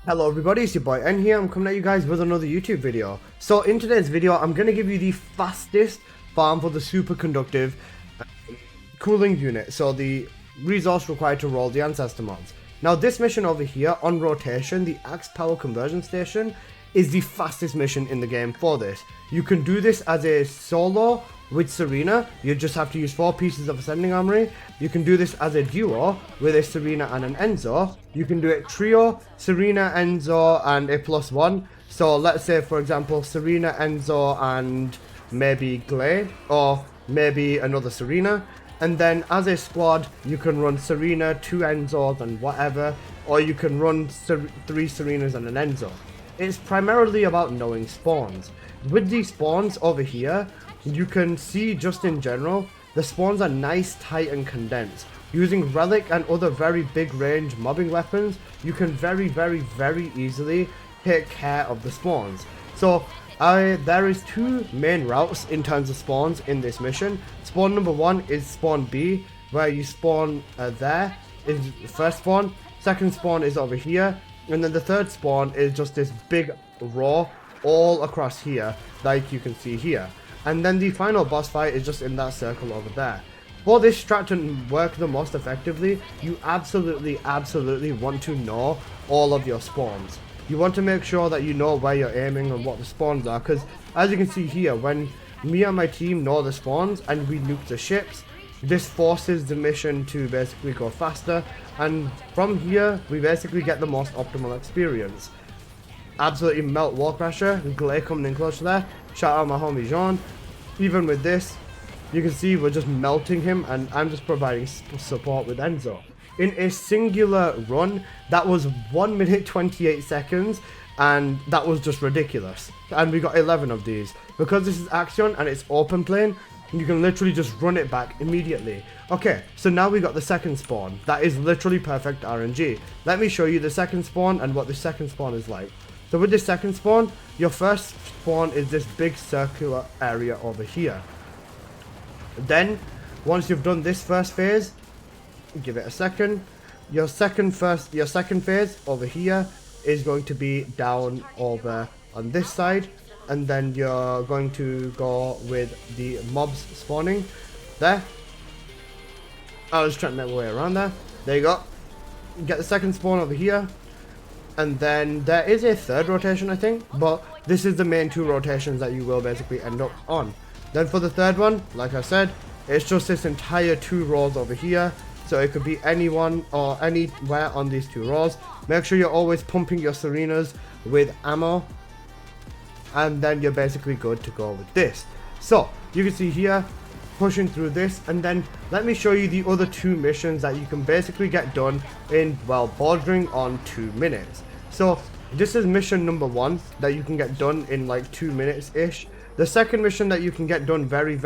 Hello everybody, it's your boy N here. I'm coming at you guys with another YouTube video. So in today's video, I'm going to give you the fastest farm for the superconductive cooling unit. So the resource required to roll the ancestor mods. Now this mission over here on rotation, the axe power conversion station, is the fastest mission in the game for this. You can do this as a solo with Serena. You just have to use 4 pieces of ascending armory. You can do this as a duo with a Serena and an Enzo. You can do it trio, Serena, Enzo, and a +1. So let's say, for example, Serena, Enzo, and maybe Glay, or maybe another Serena. And then as a squad, you can run Serena, 2 Enzos, and whatever, or you can run 3 Serenas and an Enzo. It's primarily about knowing spawns. With these spawns over here, you can see just in general, the spawns are nice, tight, and condensed. Using relic and other very big range mobbing weapons, you can very easily take care of the spawns. So there is 2 main routes in terms of spawns in this mission. Spawn number 1 is spawn B, where you spawn there is the first spawn. Second spawn is over here, and then the third spawn is just this big row all across here, like you can see here. And then the final boss fight is just in that circle over there. For this strat to work the most effectively, you absolutely want to know all of your spawns. You want to make sure that you know where you're aiming and what the spawns are, because as you can see here, when me and my team know the spawns and we nuke the ships, this forces the mission to basically go faster, and from here we basically get the most optimal experience. Absolutely melt Wall Crasher, Glay coming in close to there. Shout out my homie Jean. Even with this, you can see we're just melting him, and I'm just providing support with Enzo. In a singular run, that was 1 minute 28 seconds, and that was just ridiculous. And we got 11 of these. Because this is Axion and it's open plane, you can literally just run it back immediately. Okay, so now we got the second spawn. That is literally perfect RNG. Let me show you the second spawn and what the second spawn is like. So with this second spawn, your first spawn is this big circular area over here. Then, once you've done this first phase, give it a second. Your second phase over here is going to be down over on this side, and then you're going to go with the mobs spawning there. I was trying to make my way around there. There you go. Get the second spawn over here. And then there is a third rotation, I think, but this is the main 2 rotations that you will basically end up on. Then for the third one, like I said, it's just this entire 2 rows over here. So it could be anyone or anywhere on these 2 rows. Make sure you're always pumping your Serenas with ammo, and then you're basically good to go with this. So you can see here, pushing through this, and then let me show you the other 2 missions that you can basically get done in, well, bordering on 2 minutes. So this is mission number 1 that you can get done in like 2 minutes ish. The second mission that you can get done very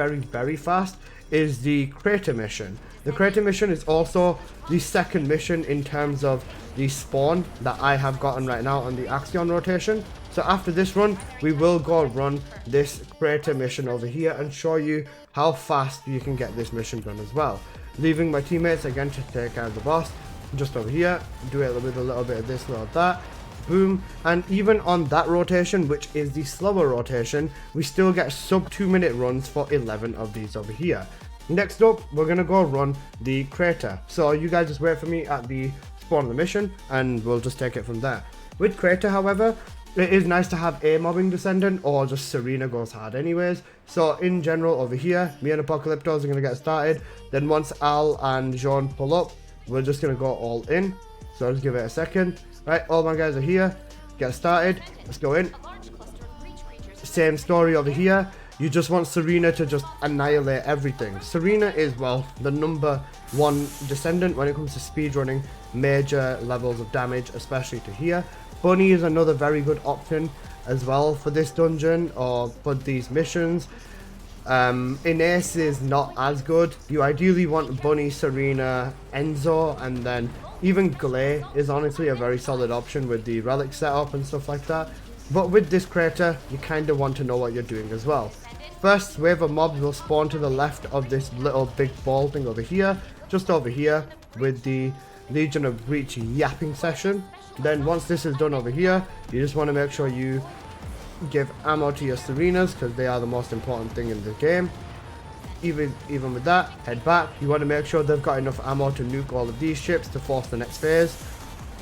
fast is the crater mission. The crater mission is also the second mission in terms of the spawn that I have gotten right now on the Axion rotation. So after this run, we will go run this crater mission over here and show you how fast you can get this mission done as well. Leaving my teammates again to take care of the boss. Just over here, do it with a little bit of this, a little of that. Boom. And even on that rotation, which is the slower rotation, we still get sub 2 minute runs for 11 of these over here. Next up, we're going to go run the crater. So you guys just wait for me at the spawn of the mission, and we'll just take it from there. With crater, however, it is nice to have a mobbing Descendant, or just Serena goes hard anyways. So in general over here, me and Apocalyptos are going to get started. Then once Al and Jean pull up, we're just going to go all in. So just give it a second. Right, all my guys are here. Get started. Let's go in. Same story over here. You just want Serena to just annihilate everything. Serena is, well, the number 1 Descendant when it comes to speedrunning major levels of damage, especially to here. Bunny is another very good option as well for this dungeon or for these missions. Ines is not as good. You ideally want Bunny, Serena, Enzo, and then even Glay is honestly a very solid option with the relic setup and stuff like that. But with this crater, you kind of want to know what you're doing as well. First wave of mobs will spawn to the left of this little big ball thing over here, just over here with the Legion of Breach yapping session. Then once this is done over here, you just want to make sure you give ammo to your Serenas because they are the most important thing in the game. Even with that, head back. You want to make sure they've got enough ammo to nuke all of these ships to force the next phase.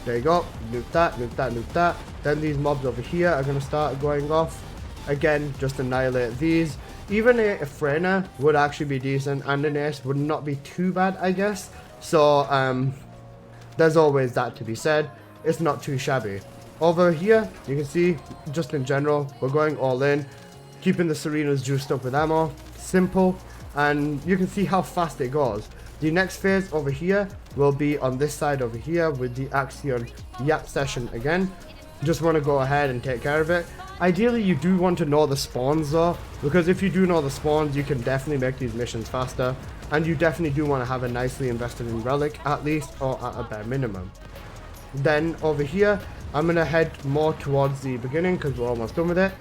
There you go. Nuke that, nuke that, nuke that. Then these mobs over here are going to start going off. Again, just annihilate these. Even a Freyna would actually be decent, and an Ace would not be too bad, I guess. So, there's always that to be said. It's not too shabby. Over here, you can see, just in general, we're going all in. Keeping the Serenas juiced up with ammo. Simple. And you can see how fast it goes. The next phase over here will be on this side over here with the Axion Yap session again. Just want to go ahead and take care of it. Ideally, you do want to know the spawns though, because if you do know the spawns, you can definitely make these missions faster. And you definitely do want to have a nicely invested in relic at least, or at a bare minimum. Then over here, I'm going to head more towards the beginning because we're almost done with it,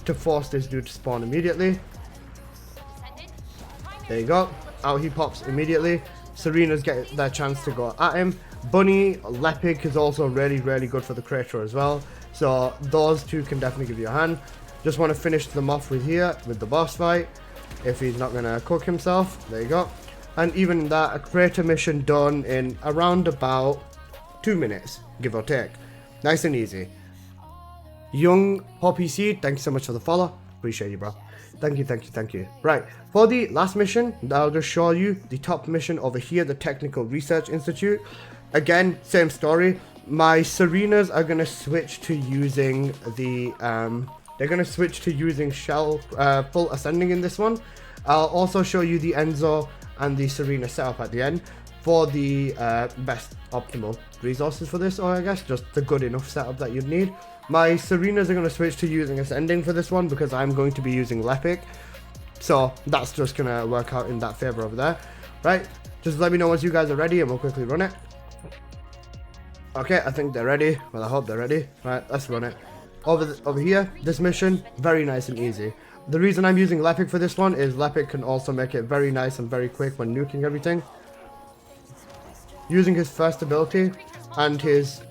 to force this dude to spawn immediately. There you go. Out he pops immediately. Serenas get their chance to go at him. Bunny, Lepic is also really good for the creator as well. So those two can definitely give you a hand. Just want to finish them off with here, with the boss fight. If he's not going to cook himself. There you go. And even in that, a creator mission done in around about 2 minutes, give or take. Nice and easy. Young Poppy Seed, thank you so much for the follow. Appreciate you, bro. Thank you. Right, for the last mission, I'll just show you the top mission over here, the Technical Research Institute. Again, same story. My Serenas are going to switch to using the, they're going to switch to using Shell Full Ascending in this one. I'll also show you the Enzo and the Serena setup at the end for the best optimal resources for this, or I guess just the good enough setup that you'd need. My Serenas are going to switch to using Ascending for this one because I'm going to be using Lepic. So that's just going to work out in that favor over there. Right, just let me know once you guys are ready and we'll quickly run it. Okay, I think they're ready. Well, I hope they're ready. Right, let's run it. Over here, this mission, very nice and easy. The reason I'm using Lepic for this one is Lepic can also make it very nice and very quick when nuking everything. Using his first ability and his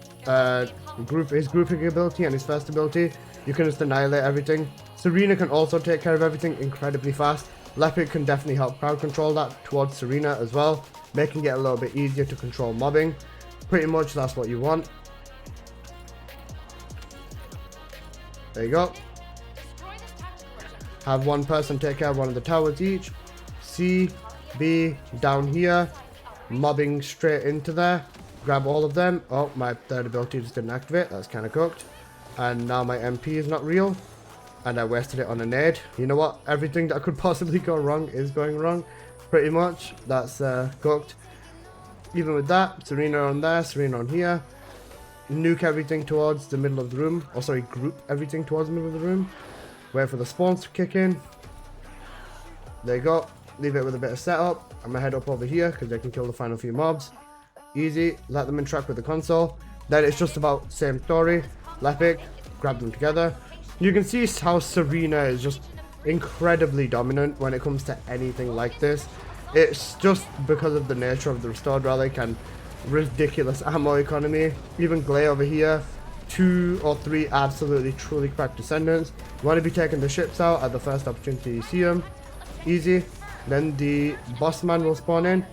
grouping ability and his first ability, you can just annihilate everything. Serena can also take care of everything incredibly fast. Lepic can definitely help crowd control that towards Serena as well, making it a little bit easier to control mobbing. Pretty much that's what you want. There you go. Have one person take care of one of the towers each. C, B, down here. Mobbing straight into there. Grab all of them. Oh, my third ability just didn't activate. That's kind of cooked. And now my MP is not real. And I wasted it on a nade. You know what? Everything that could possibly go wrong is going wrong. Pretty much. That's cooked. Even with that, Serena on there, Serena on here. Nuke everything towards the middle of the room. Or sorry, group everything towards the middle of the room. Wait for the spawns to kick in. There you go. Leave it with a bit of setup. I'm going to head up over here because they can kill the final few mobs. Easy. Let them interact with the console. Then it's just about same story. Lepic. Grab them together. You can see how Serena is just incredibly dominant when it comes to anything like this. It's just because of the nature of the restored relic and ridiculous ammo economy. Even Glay over here, 2 or 3 absolutely truly cracked Descendants. You want to be taking the ships out at the first opportunity you see them. Easy. Then the boss man will spawn in.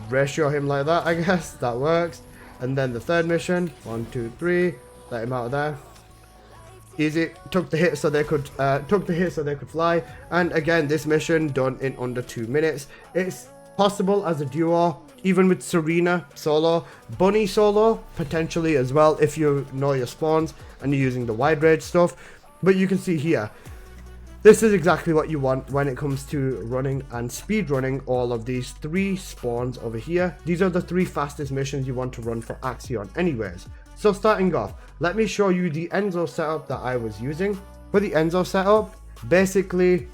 Ratio him like that, I guess. That works. And then the third mission, 1, 2, 3. Let him out of there. Easy. Took the hit so they could fly. And again, this mission done in under 2 minutes. It's possible as a duo, even with Serena solo, Bunny solo potentially as well if you know your spawns and you're using the wide range stuff. But you can see here, this is exactly what you want when it comes to running and speed running all of these 3 spawns over here. These are the 3 fastest missions you want to run for Axion anyways. So starting off, let me show you the Enzo setup that I was using. For the Enzo setup, basically,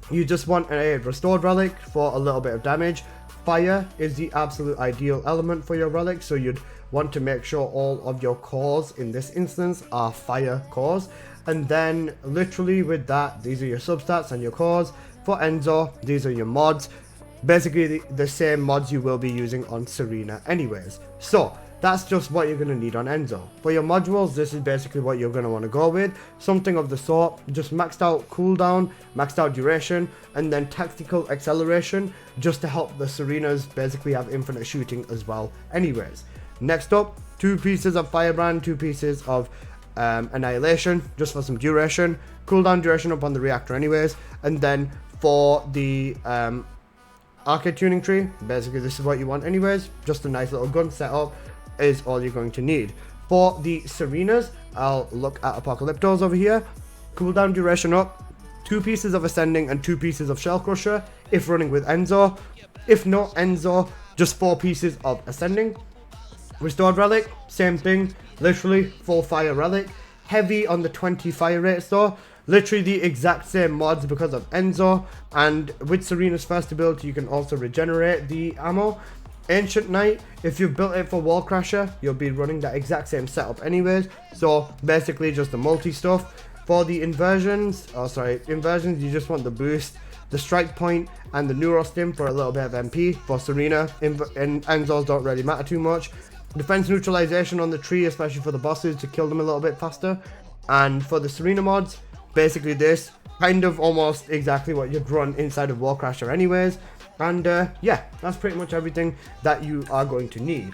you just want a restored relic for a little bit of damage. Fire is the absolute ideal element for your relic, so you'd want to make sure all of your cores in this instance are fire cores. And then literally with that, these are your substats and your cores. For Enzo, these are your mods. basically the same mods you will be using on Serena anyways. So that's just what you're going to need on Enzo. For your modules, this is basically what you're going to want to go with. Something of the sort, just maxed out cooldown, maxed out duration, and then tactical acceleration, just to help the Serenas basically have infinite shooting as well anyways. Next up, 2 pieces of Firebrand, 2 pieces of Annihilation, just for some duration. Cooldown duration up on the reactor anyways. And then for the arcade tuning tree, basically this is what you want anyways. Just a nice little gun setup is all you're going to need. For the Serenas, I'll look at Apocalyptos over here. Cooldown duration up, 2 pieces of Ascending and 2 pieces of Shell Crusher if running with Enzo. If not Enzo, just 4 pieces of Ascending. Restored Relic, same thing, literally full fire relic. Heavy on the 20 fire rates though, literally the exact same mods because of Enzo. And with Serena's first ability, you can also regenerate the ammo. Ancient Knight, if you've built it for Wall Crasher, you'll be running that exact same setup anyways. So basically just the multi stuff. For the inversions, you just want the boost, the strike point, and the neurostim for a little bit of MP. For Serena, and Enzos don't really matter too much. Defense neutralization on the tree, especially for the bosses, to kill them a little bit faster. And for the Serena mods, basically this, kind of almost exactly what you'd run inside of Wall Crasher anyways. And yeah, that's pretty much everything that you are going to need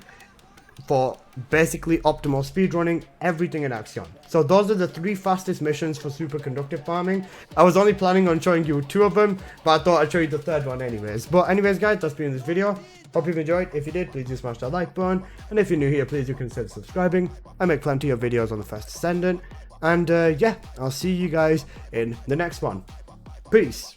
for basically optimal speedrunning everything in Axion. So those are the 3 fastest missions for superconductive farming. I was only planning on showing you 2 of them, but I thought I'd show you the 3rd one anyways. But anyways guys, that's been this video. Hope you've enjoyed. If you did, please do smash that like button. And if you're new here, please do consider subscribing. I make plenty of videos on the first Descendant. And yeah, I'll see you guys in the next one. Peace.